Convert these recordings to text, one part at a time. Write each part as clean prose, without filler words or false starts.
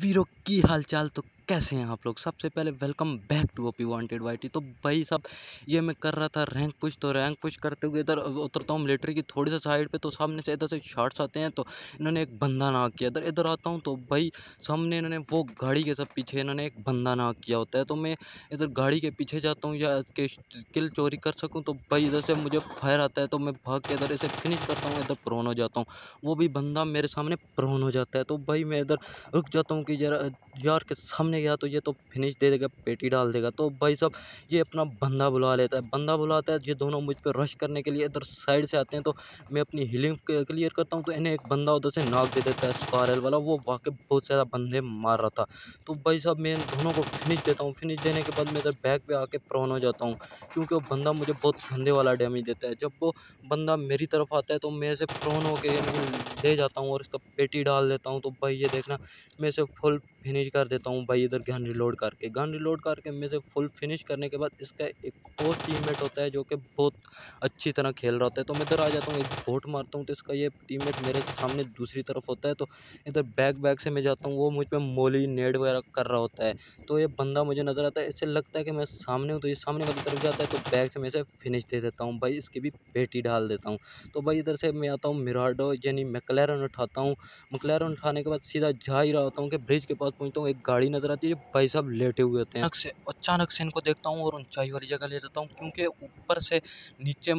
वीरों की हाल चाल तो कैसे हैं आप लोग। सबसे पहले welcome back to OP wanted YT. तो भाई साहब ये मैं कर रहा था रैंक पुश। तो रैंक पुश करते हुए इधर उतरता हूँ मिलिट्री की थोड़ी सा साइड पे, तो सामने से इधर से शॉट्स आते हैं। तो इन्होंने एक बंदा नाक किया। इधर इधर आता हूँ तो भाई सामने इन्होंने वो गाड़ी के सब पीछे इन्होंने एक बंदा नाक किया होता है। तो मैं इधर गाड़ी के पीछे जाता हूँ या किल चोरी कर सकूँ। तो भाई इधर से मुझे फायर आता है तो मैं भाग के इधर इसे फिनिश करता हूँ। इधर प्रोन हो जाता हूँ, वो भी बंदा मेरे सामने प्रोन हो जाता है। तो भाई मैं इधर रुक जाता हूँ कि यार के सामने गया तो ये तो फिनिश दे देगा, पेटी डाल देगा। तो भाई साहब ये अपना बंदा बुला लेता है, बंदा बुलाता है। ये दोनों मुझ पे रश करने के लिए इधर साइड से आते हैं। तो मैं अपनी हीलिंग क्लियर करता हूँ तो इन्हें एक बंदा उधर से नॉक दे देता है, स्कारल वाला। वो वाकई बहुत ज़्यादा बंदे मार रहा था। तो भाई साहब मैं इन दोनों को फिनिश देता हूँ। फिनिश देने के बाद मैं इधर बैक पे आके प्रोन हो जाता हूँ, क्योंकि वो बंदा मुझे बहुत गंदे वाला डैमेज देता है। जब वो बंदा मेरी तरफ आता है तो मैं इसे प्रोन होके ले जाता हूँ और इसका पेटी डाल देता हूँ। तो भाई ये देखना मैं इसे फुल फिनिश कर देता हूँ भाई। इधर गन रिलोड करके मैं इसे फुल फिनिश करने के बाद इसका एक और टीममेट होता है जो कि बहुत अच्छी तरह खेल रहा होता है। तो मैं इधर आ जाता हूँ, एक बोट मारता हूँ तो इसका ये टीममेट मेरे सामने दूसरी तरफ होता है। तो इधर बैक से मैं जाता हूँ, वो मुझ पर मोली नेड वगैरह कर रहा होता है। तो ये बंदा मुझे नज़र आता है, इससे लगता है कि मैं सामने हूँ। तो ये सामने वाली तरफ जाता है तो बैक से मैं इसे फिनिश दे देता हूँ भाई, इसकी भी पेटी डाल देता हूँ। तो भाई इधर से मैं आता हूँ मिराडो यानी मैकलैरन उठाता हूँ। मैकलैरन उठाने के बाद सीधा जा ही रहा होता हूँ कि ब्रिज के पास पहुँचता हूँ। एक गाड़ी नज़र आती है, भाई साहब लेटे हुए होते हैं। अचानक से इनको देखता हूँ और ऊंचाई वाली जगह ले जाता हूँ, क्योंकि ऊपर से नीचे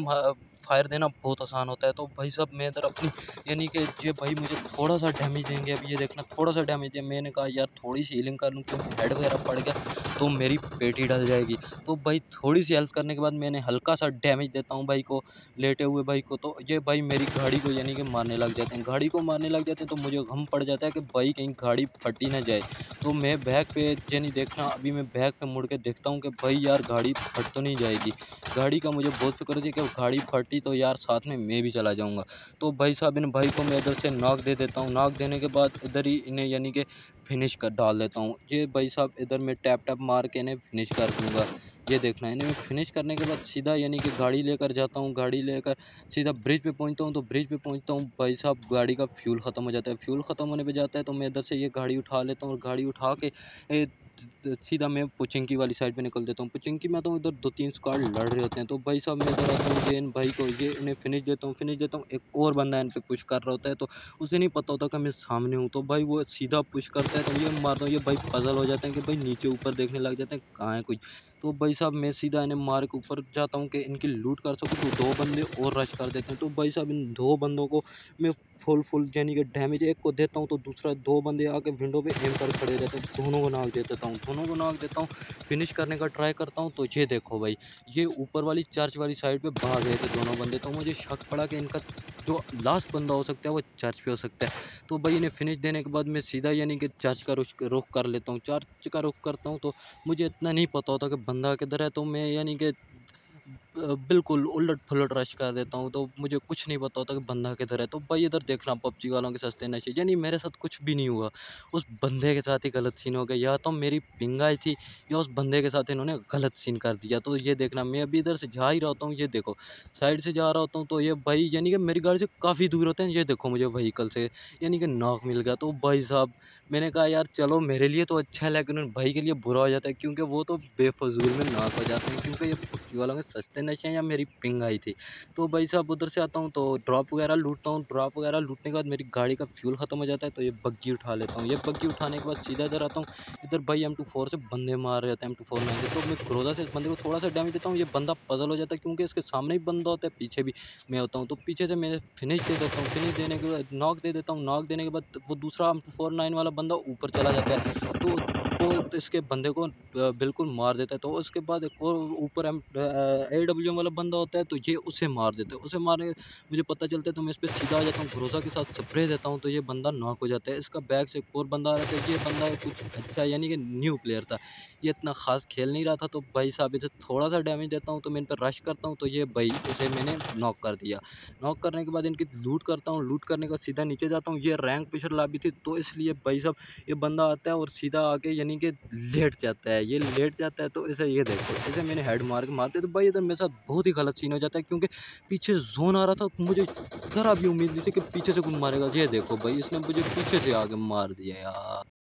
फायर देना बहुत आसान होता है। तो भाई साहब मैं इधर अपनी यानी कि ये भाई मुझे थोड़ा सा डैमेज देंगे। अभी ये देखना थोड़ा सा डैमेज है। मैंने कहा यार थोड़ी सी हीलिंग कर लूँ, क्योंकि हेड वगैरह पड़ गया तो मेरी पेटी डल जाएगी। तो भाई थोड़ी सी हेल्थ करने के बाद मैंने हल्का सा डैमेज देता हूँ भाई को, लेटे हुए भाई को। तो ये भाई मेरी गाड़ी को यानी कि मारने लग जाते हैं, गाड़ी को मारने लग जाते हैं। तो मुझे गम पड़ जाता है कि भाई कहीं गाड़ी फटी ना जाए। तो मैं बैक पे यानी देखना अभी मैं बैक पे मुड़ के देखता हूँ कि भाई यार गाड़ी फट तो नहीं जाएगी। गाड़ी का मुझे बहुत फिक्र थी कि गाड़ी फटी तो यार साथ में मैं भी चला जाऊँगा। तो भाई साहब इन भाई को मैं इधर से नॉक दे देता हूँ। नॉक देने के बाद इधर ही इन्हें यानी कि फिनिश कर डाल देता हूँ। ये भाई साहब इधर मैं टैप टैप मार के इन्हें फिनिश कर दूँगा। ये देखना इन्हें मैं फिनिश करने के बाद सीधा यानी कि गाड़ी लेकर जाता हूँ। गाड़ी लेकर सीधा ब्रिज पे पहुँचता हूँ। तो ब्रिज पे पहुँचता हूँ भाई साहब गाड़ी का फ्यूल ख़त्म हो जाता है। फ्यूल ख़त्म होने पे जाता है तो मैं इधर से ये गाड़ी उठा लेता हूँ और गाड़ी उठा के सीधा मैं पुचिंकी वाली साइड पे निकल देता हूँ। पुचिंकी में आता हूँ, इधर 2-3 स्क्वाड लड़ रहे होते हैं। तो भाई साहब मैं इधर आता हूँ, ये इन भाई को ये इन्हें फिनिश देता हूँ। एक और बंदा इन पे पुश कर रहा होता है, तो उसे नहीं पता होता कि मैं सामने हूँ। तो भाई वो सीधा पुश करता है तो ये मारता हूँ। ये भाई पजल हो जाते हैं कि भाई नीचे ऊपर देखने लग जाते हैं कहाँ है कोई। तो भाई साहब मैं सीधा इन्हें मार के ऊपर जाता हूँ कि इनकी लूट कर सकूँ। तो 2 बंदे और रश कर देते हैं। तो भाई साहब इन 2 बंदों को मैं फुल यानी कि डैमेज एक को देता हूँ तो दूसरा 2 बंदे आके विंडो पे एम कर खड़े रहते हैं। दोनों को नॉक दे देता हूँ, दोनों को नॉक देता हूँ। फिनिश करने का ट्राई करता हूँ तो ये देखो भाई, ये ऊपर वाली चर्च वाली साइड पे भाग गए थे दोनों बंदे। तो मुझे शक पड़ा कि इनका जो लास्ट बंदा हो सकता है वो चर्च पे हो सकता है। तो भाई इन्हें फिनिश देने के बाद मैं सीधा यानी कि चर्च का रुख कर लेता हूँ। चर्च का रुख करता हूँ तो मुझे इतना नहीं पता होता कि बंदा किधर है। तो मैं यानी कि बिल्कुल उलट-पुलट रश कर देता हूँ, तो मुझे कुछ नहीं पता होता कि बंदा किधर है। तो भाई इधर देखना पबजी वालों के सस्ते नशे, यानी मेरे साथ कुछ भी नहीं हुआ। उस बंदे के साथ ही गलत सीन हो गया, या तो मेरी पिंग आई थी या उस बंदे के साथ इन्होंने गलत सीन कर दिया। तो ये देखना मैं अभी इधर से जा ही रहा होता हूँ, ये देखो साइड से जा रहा होता हूँ तो ये भाई यानी कि मेरी गाड़ी से काफ़ी दूर होते हैं। ये देखो मुझे व्हीकल से यानी कि नॉक मिल गया। तो भाई साहब मैंने कहा यार चलो मेरे लिए तो अच्छा है, लेकिन उन भाई के लिए बुरा हो जाता है, क्योंकि वो तो बेफिज़ूल में नॉक हो जाते हैं, क्योंकि ये पबजी वालों के सस्ते नशे हैं या मेरी पिंग आई थी। तो भाई साहब उधर से आता हूँ तो ड्रॉप वगैरह लूटता हूँ। ड्रॉप वगैरह लूटने के बाद मेरी गाड़ी का फ्यूल ख़त्म हो जाता है तो ये बग्गी उठा लेता हूँ। ये बग्गी उठाने के बाद सीधा इधर आता हूँ। इधर भाई M24 से बंदे मार रहे होते हैं, M249 से। तो मैं क्रोज़ा से इस बंदे को थोड़ा सा डैमेज देता हूँ। ये बंदा पज़ल हो जाता है, क्योंकि इसके सामने भी बंदा होता है, पीछे भी मैं होता हूँ। तो पीछे से मैं फिनिश दे देता हूँ। फिनिश देने के बाद नॉक दे देता हूँ। नॉक देने के बाद वो दूसरा M249 वाला बंदा ऊपर चला जाता है। तो वो इसके बंदे को बिल्कुल मार देता है। तो उसके बाद एक और ऊपर AWM वाला बंदा होता है, तो ये उसे मार देता है। उसे मारने मुझे पता चलता है तो मैं इस पे सीधा आ जाता हूँ, भरोसा के साथ स्प्रे देता हूँ तो ये बंदा नॉक हो जाता है। इसका बैक से एक और बंदा आ रहा था, ये बंदा कुछ अच्छा यानी कि न्यू प्लेयर था, ये इतना ख़ास खेल नहीं रहा था। तो भाई साहब इसे थोड़ा-सा डैमेज देता हूँ तो मैं इन पे रश करता हूँ, तो ये भाई इसे मैंने नॉक कर दिया। नॉक करने के बाद इनकी लूट करता हूँ, लूट करने के बाद सीधा नीचे जाता हूँ। ये रैंक पुशर लॉबी थी, तो इसलिए भाई साहब ये बंदा आता है और सीधा आके यानी कि लेट जाता है। ये लेट जाता है तो इसे ये देखो, इसे मैंने हेड मार के मारते तो भाई इधर मेरे साथ बहुत ही गलत सीन हो जाता है, क्योंकि पीछे ज़ोन आ रहा था। मुझे ज़रा भी उम्मीद नहीं थी कि पीछे से कोई मारेगा। ये देखो भाई इसने मुझे पीछे से आके मार दिया यार।